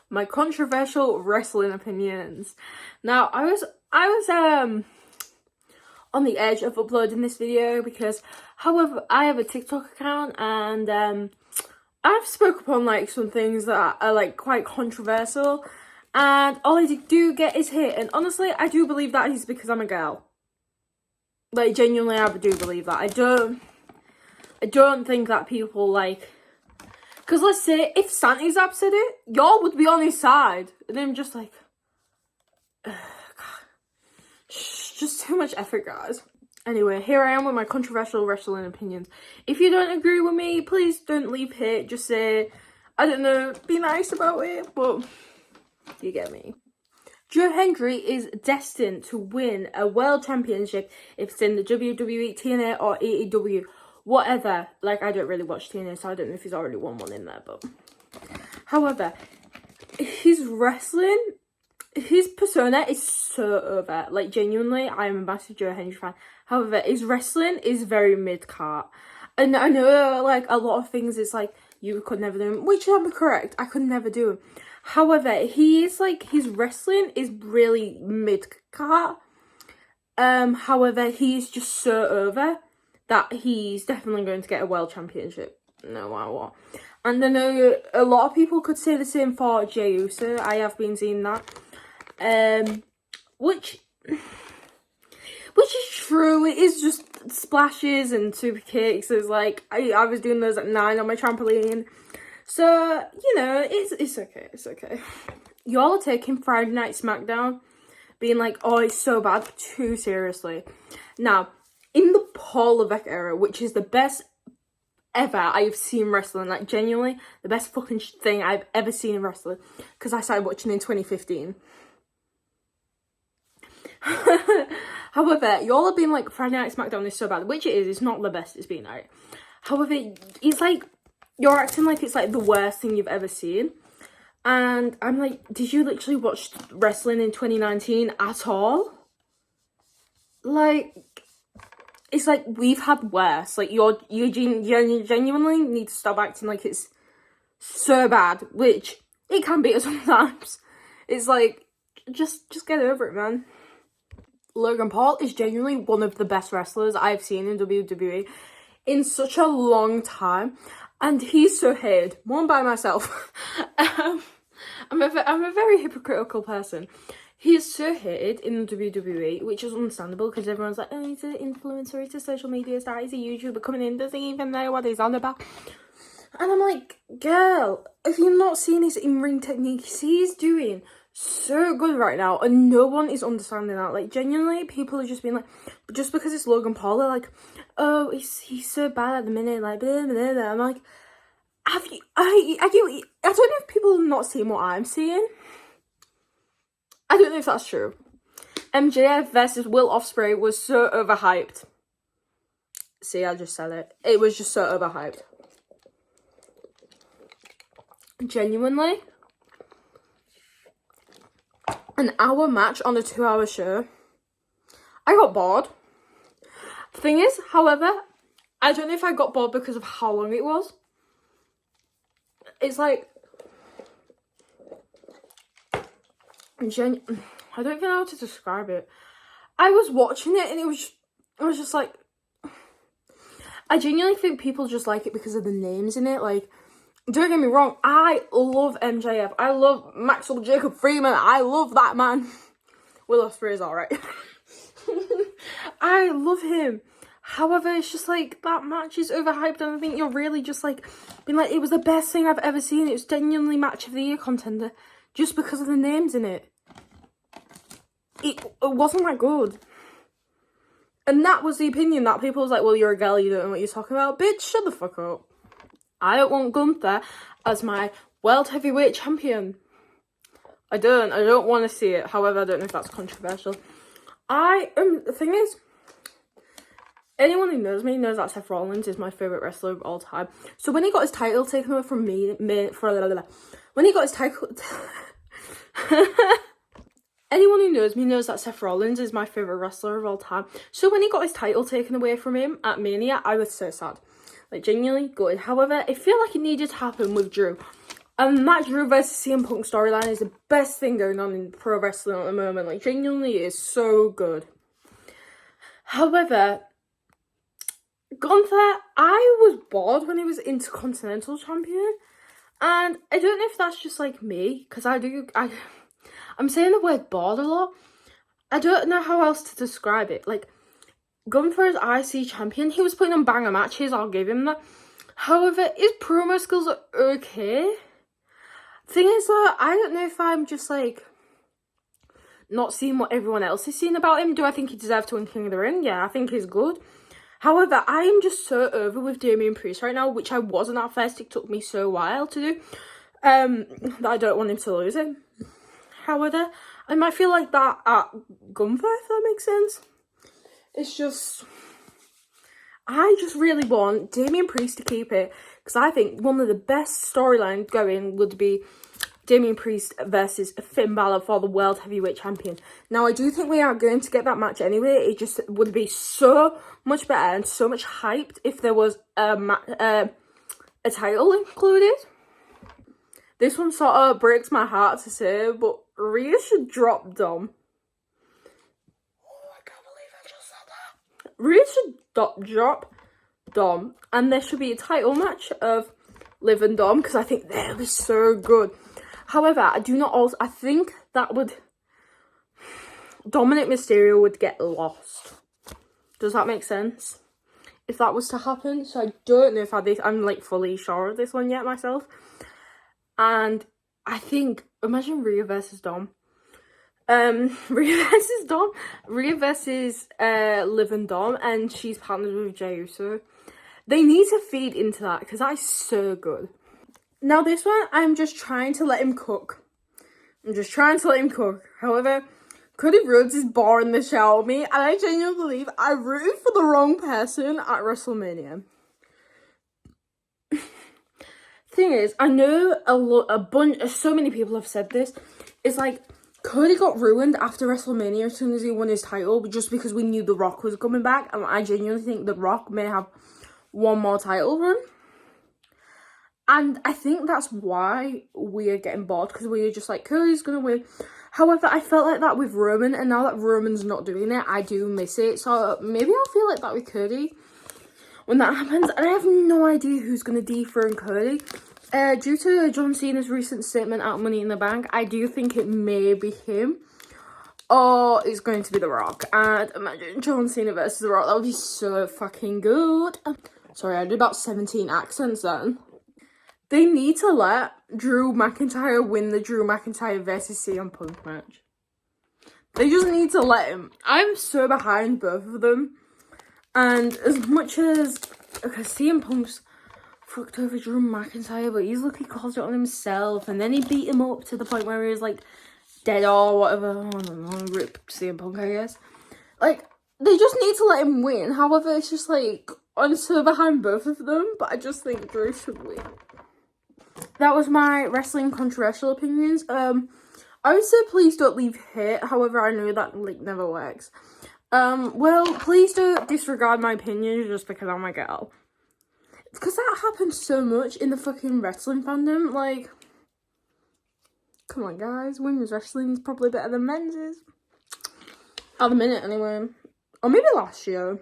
my controversial wrestling opinions. Now, I was on the edge of uploading this video because, however, I have a TikTok account and I've spoke upon like some things that are like quite controversial, and all I do get is hate. And honestly, I do believe that is because I'm a girl. Like, genuinely, I do believe that. I don't think that people like, because let's say if Santi Zap said it, y'all would be on his side, and I'm just like, just too much effort, guys. Anyway, here I am with my controversial wrestling opinions. If you don't agree with me, please don't leave hate. Just say, I don't know, be nice about it, but you get me. Joe Hendry is destined to win a world championship if it's in the WWE, TNA, or AEW. Whatever. Like, I don't really watch TNA, so I don't know if he's already won one in there, but... However, his wrestling, his persona is so over. Like, genuinely, I am a massive Joe Hendry fan. However, his wrestling is very mid-cart. And I know, like, a lot of things is like, you could never do them, which I'm correct. I could never do them. However, he is like, his wrestling is really mid-cart. However, he's just so over that he's definitely going to get a world championship, no matter what. And I know a lot of people could say the same for Jey Uso. I have been seeing that. Which is true. It is just splashes and super kicks. It's like, I was doing those at 9 on my trampoline. So, you know, it's okay. It's okay. Y'all are taking Friday Night SmackDown, being like, oh, it's so bad, too seriously. Now, in the Paul Levesque era, which is the best ever I've seen wrestling, like, genuinely, the best fucking thing I've ever seen in wrestling, because I started watching in 2015. However, y'all have been like, Friday Night SmackDown is so bad, which it is. It's not the best it's been, right? However, it's like, you're acting like it's like the worst thing you've ever seen. And I'm like, did you literally watch wrestling in 2019 at all? Like, it's like, we've had worse. Like, you genuinely need to stop acting like it's so bad, which it can be sometimes. It's like, just get over it, man. Logan Paul is genuinely one of the best wrestlers I've seen in WWE in such a long time, and he's so hated, more by myself. I'm a very hypocritical person. He is so hated in the WWE, which is understandable because everyone's like, oh, he's an influencer, he's a social media star, he's a YouTuber coming in, doesn't even know what he's on about. And I'm like, girl, if you're not seeing his in-ring techniques, he's doing so good right now, and no one is understanding that. Like, genuinely, people are just being like, just because it's Logan Paul, they're like, oh, he's so bad at the minute, like, blah, blah, blah. I'm like, I don't know if people are not seeing what I'm seeing. I don't know if that's true. MJF versus Will Ospreay was so overhyped. See, I just said it. It was just so overhyped. Genuinely, an hour match on a 2-hour show. I got bored. The thing is, however, I don't know if I got bored because of how long it was. It's like, I don't even know how to describe it. I was watching it and I was just like, I genuinely think people just like it because of the names in it. Like, don't get me wrong, I love MJF. I love Maxwell Jacob Freeman. I love that man. Will Ospreay is alright. I love him. However, it's just like, that match is overhyped, and I think you're really just like, being like, it was the best thing I've ever seen. It was genuinely match of the year contender just because of the names in it. It wasn't that good. And that was the opinion that people was like, well, you're a girl, you don't know what you're talking about. Bitch, shut the fuck up. I don't want Gunther as my world heavyweight champion. I don't want to see it. However, I don't know if that's controversial. The thing is, anyone who knows me knows that Seth Rollins is my favourite wrestler of all time. So when he got his title taken away from me, when he got his title... Anyone who knows me knows that Seth Rollins is my favourite wrestler of all time. So when he got his title taken away from him at Mania, I was so sad. Like, genuinely good. However, I feel like it needed to happen with Drew. And that Drew versus CM Punk storyline is the best thing going on in pro wrestling at the moment. Like, genuinely, it is so good. However, Gunther, I was bored when he was Intercontinental Champion. And I don't know if that's just like me, because I'm saying the word bored a lot. I don't know how else to describe it. Like, Gunther as IC champion, he was putting on banger matches, I'll give him that. However, his promo skills are okay. Thing is though, I don't know if I'm just like not seeing what everyone else is seeing about him. Do I think he deserves to win King of the Ring? Yeah, I think he's good. However, I am just so over with Damian Priest right now, which I wasn't at first. It took me so a while to do. That I don't want him to lose it. However, I might feel like that at Gunther, if that makes sense. It's just, I just really want Damian Priest to keep it, because I think one of the best storylines going would be Damian Priest versus Finn Balor for the World Heavyweight Champion. Now, I do think we are going to get that match anyway. It just would be so much better and so much hyped if there was a title included. This one sort of breaks my heart to say, but Rhea should drop Dom. Oh, I can't believe I just said that. Rhea should drop Dom, and there should be a title match of Liv and Dom, because I think they'll be so good. However, I think that would, Dominic Mysterio would get lost. Does that make sense? If that was to happen. So I don't know if I'm like fully sure of this one yet myself. And I think, imagine Rhea versus Dom. Rhea versus Liv and Dom, and she's partnered with Jey Uso. They need to feed into that, because that is so good. Now this one, I'm just trying to let him cook. However, Cody Rhodes is boring the shit out of me, and I genuinely believe I rooted for the wrong person at WrestleMania. Thing is, I know so many people have said this. It's like, Cody got ruined after WrestleMania as soon as he won his title, just because we knew The Rock was coming back, and I genuinely think The Rock may have one more title run. And I think that's why we are getting bored, because we are just like, Cody's going to win. However, I felt like that with Roman, and now that Roman's not doing it, I do miss it. So maybe I'll feel like that with Cody when that happens. And I have no idea who's going to dethrone Cody. Due to John Cena's recent statement at Money in the Bank, I do think it may be him. Or it's going to be The Rock. And imagine John Cena versus The Rock. That would be so fucking good. Sorry, I did about 17 accents then. They need to let Drew McIntyre win the Drew McIntyre versus CM Punk match. They just need to let him. I'm so behind both of them. And as much as, okay, CM Punk's fucked over Drew McIntyre, but he's lucky caused it on himself. And then he beat him up to the point where he was like dead or whatever. I don't know, rip CM Punk, I guess. Like, they just need to let him win. However, it's just like, I'm so behind both of them, but I just think Drew should win. That was my wrestling controversial opinions. I would say please don't leave hate. However, I know that like never works. Well, please don't disregard my opinions just because I'm a girl. Because that happens so much in the fucking wrestling fandom. Like, come on, guys. Women's wrestling is probably better than men's is. At the minute, anyway. Or maybe last year.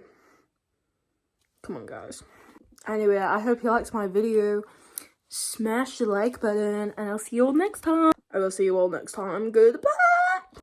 Come on, guys. Anyway, I hope you liked my video. Smash the like button, and I'll see you all next time. I will see you all next time. Goodbye!